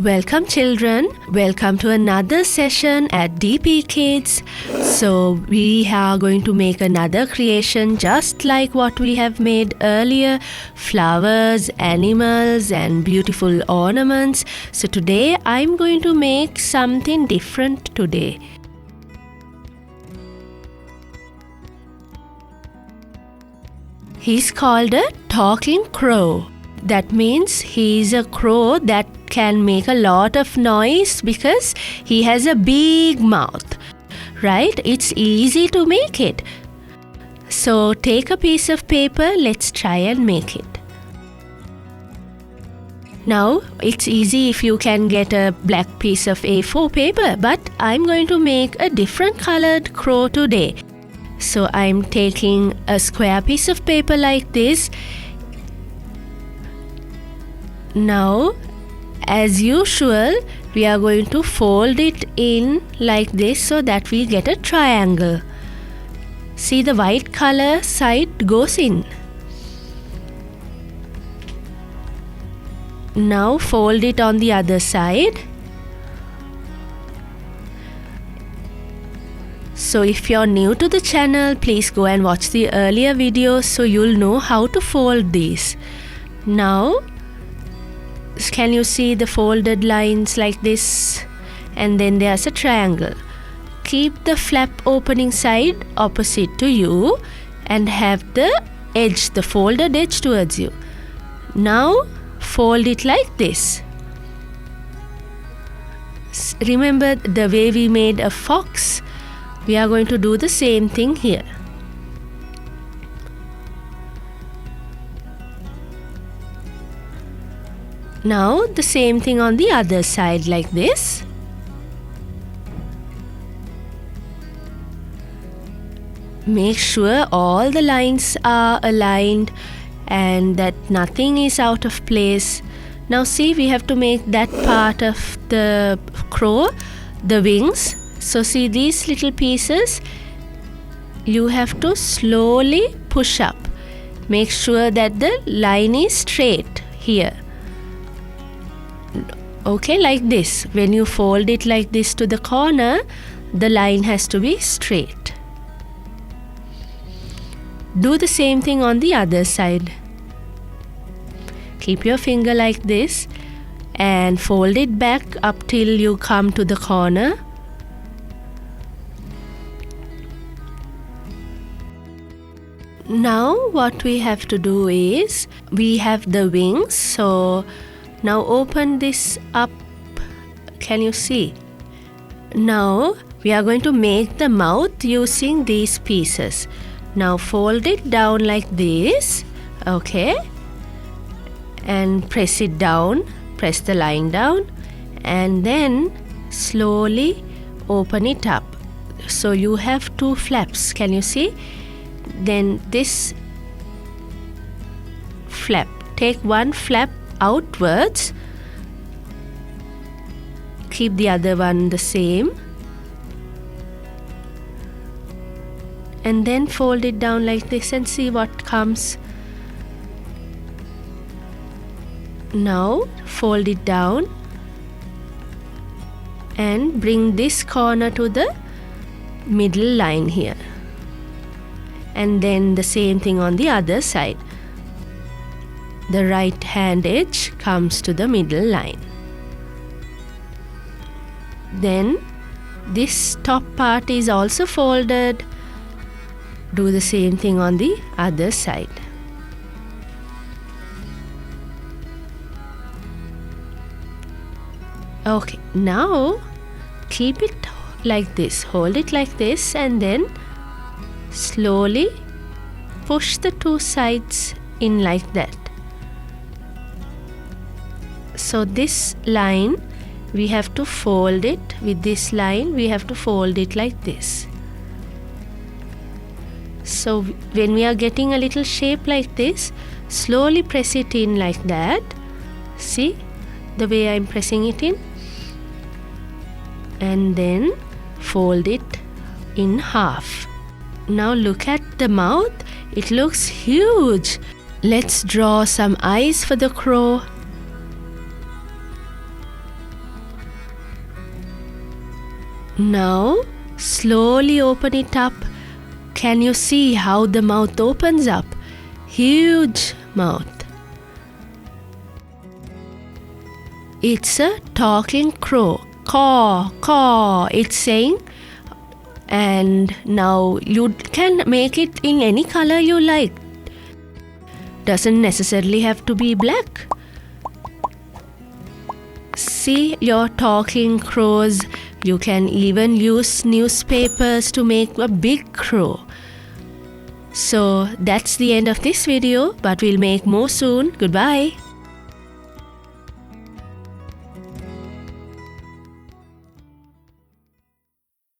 Welcome children, welcome to another session at DP Kids. So we are going to make another creation just like what we have made earlier, flowers, animals and beautiful ornaments. So today I'm going to make something different today. He's called a talking crow. That means he's a crow that can make a lot of noise because he has a big mouth, right? It's easy to make it. So take a piece of paper, let's try and make it. Now it's easy if you can get a black piece of A4 paper, but I'm going to make a different colored crow today. So I'm taking a square piece of paper like this. Now, as usual, we are going to fold it in like this so that we get a triangle. See, the white color side goes in. Now fold it on the other side. So if you're new to the channel, please go and watch the earlier videos so you'll know how to fold these. Now, can you see the folded lines like this? And then there's a triangle. Keep the flap opening side opposite to you and have the edge, the folded edge towards you. Now fold it like this. Remember the way we made a fox? We are going to do the same thing here. Now the same thing on the other side like this. Make sure all the lines are aligned and that nothing is out of place. Now see, we have to make that part of the crow, the wings. So see these little pieces, you have to slowly push up. Make sure that the line is straight here. Okay, like this. When you fold it like this to the corner, the line has to be straight. Do the same thing on the other side. Keep your finger like this and fold it back up till you come to the corner. Now what we have to do is, we have the wings, so now open this up. Can you see? Now we are going to make the mouth using these pieces. Now fold it down like this, okay? And press it down, press the line down and then slowly open it up. So you have two flaps, can you see? Then this flap, take one flap outwards, keep the other one the same and then fold it down like this and see what comes. Now fold it down and bring this corner to the middle line here. And then the same thing on the other side. The right hand edge comes to the middle line. Then this top part is also folded. Do the same thing on the other side. Okay, now keep it like this. Hold it like this and then slowly push the two sides in like that. So this line we have to fold it with this line, we have to fold it like this. So when we are getting a little shape like this, slowly press it in like that. See the way I'm pressing it in? And then fold it in half. Now look at the mouth, it looks huge. Let's draw some eyes for the crow. Now slowly open it up. Can you see how the mouth opens up? Huge mouth. It's a talking crow. Caw, caw, it's saying. And now you can make it in any color you like. Doesn't necessarily have to be black. See your talking crows. You can even use newspapers to make a big crow. So that's the end of this video, but we'll make more soon. Goodbye.